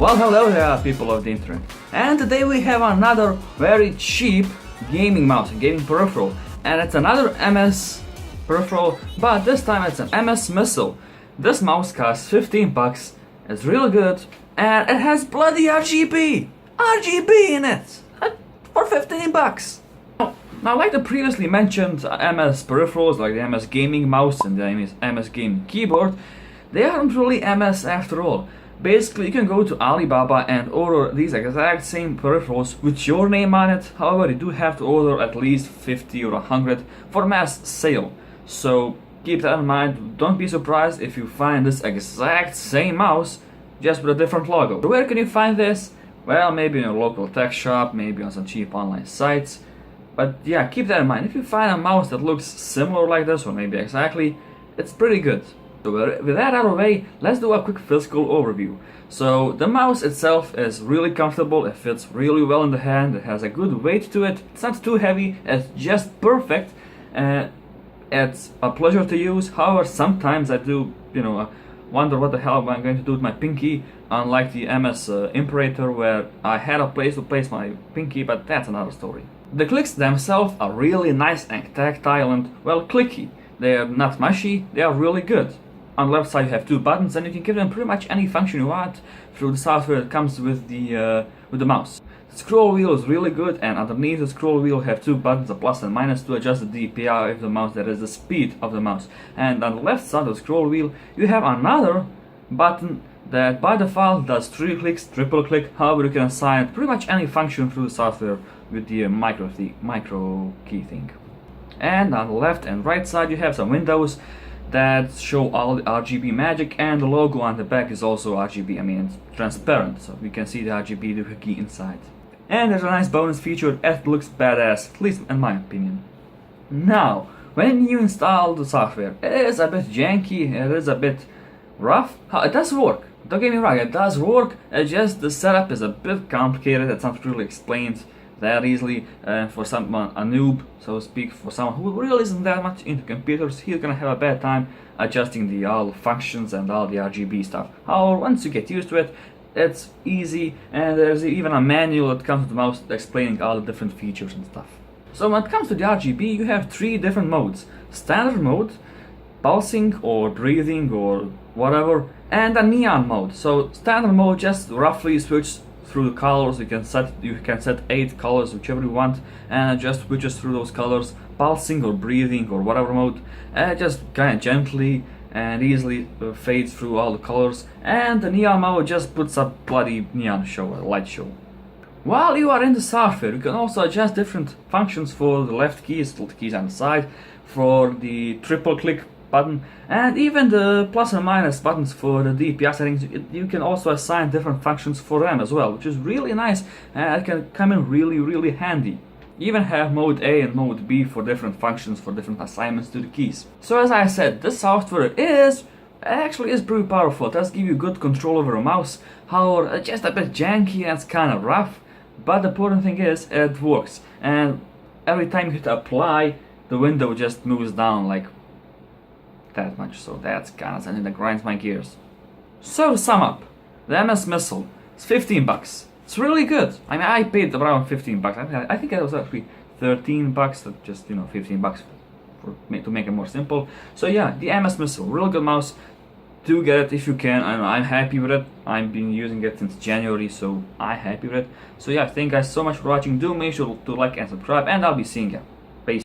Well, hello there, people of the internet. And today we have another very cheap gaming mouse, a gaming peripheral. And it's another MS peripheral, but this time it's an MS Missile. This mouse costs 15 bucks, it's really good, and it has bloody RGB in it, for 15 bucks. Now, like the previously mentioned MS peripherals, like the MS gaming mouse and the MS gaming keyboard, they aren't really MS after all. Basically, you can go to Alibaba and order these exact same peripherals with your name on it. However, you do have to order at least 50 or 100 for mass sale. So keep that in mind. Don't be surprised if you find this exact same mouse just with a different logo. Where can you find this? Well, maybe in a local tech shop, maybe on some cheap online sites. But yeah, keep that in mind. If you find a mouse that looks similar like this, or maybe exactly, it's pretty good. So with that out of the way, let's do a quick physical overview. So the mouse itself is really comfortable, it fits really well in the hand, it has a good weight to it, it's not too heavy, it's just perfect. It's a pleasure to use. However, sometimes I do, wonder what the hell am I going to do with my pinky, unlike the MS Imperator where I had a place to place my pinky, but that's another story. The clicks themselves are really nice and tactile and, well, clicky. They are not mushy, they are really good. On the left side you have two buttons and you can give them pretty much any function you want through the software that comes with the mouse. The scroll wheel is really good, and underneath the scroll wheel you have two buttons, a plus and minus, to adjust the DPI of the mouse, that is the speed of the mouse. And on the left side of the scroll wheel you have another button that by default does 3 clicks, triple click. However, you can assign pretty much any function through the software with the micro key thing. And on the left and right side you have some windows that show all the RGB magic, and the logo on the back is also RGB. I mean, it's transparent, so you can see the RGB doohickey inside. And there's a nice bonus feature, it looks badass, at least in my opinion. Now, when you install the software, it is a bit janky, it is a bit rough. It does work, don't get me wrong, it does work, it's just the setup is a bit complicated, it's not really explained that easily. For someone, a noob, so to speak, for someone who really isn't that much into computers, he's gonna have a bad time adjusting all the functions and all the RGB stuff. However, once you get used to it, it's easy, and there's even a manual that comes with the mouse explaining all the different features and stuff. So when it comes to the RGB, you have 3 different modes: standard mode, pulsing or breathing or whatever, and a neon mode. So standard mode just roughly switches through the colors. You can set 8 colors, whichever you want, and it just switches through those colors. Pulsing or breathing or whatever mode, just kind of gently and easily fades through all the colors. And the neon mode just puts a bloody neon show, a light show. While you are in the software, you can also adjust different functions for the left keys, the keys on the side, for the triple click button, and even the plus and minus buttons for the DPI settings. You can also assign different functions for them as well, which is really nice, and it can come in really handy. You even have mode A and mode B for different functions, for different assignments to the keys. So as I said, this software actually is pretty powerful. It does give you good control over a mouse. However, it's just a bit janky and it's kind of rough, but the important thing is it works, and every time you hit apply, the window just moves down like that much, so that's kind of something that grinds my gears. So to sum up, the MS Missile is 15 bucks. It's really good. I mean, I paid around 15 bucks. I think it was actually 13 bucks, just 15 bucks to make it more simple. So yeah, the MS Missile, real good mouse. Do get it if you can. I'm happy with it. I've been using it since January, so I'm happy with it. So yeah, thank you guys so much for watching. Do make sure to like and subscribe, and I'll be seeing you.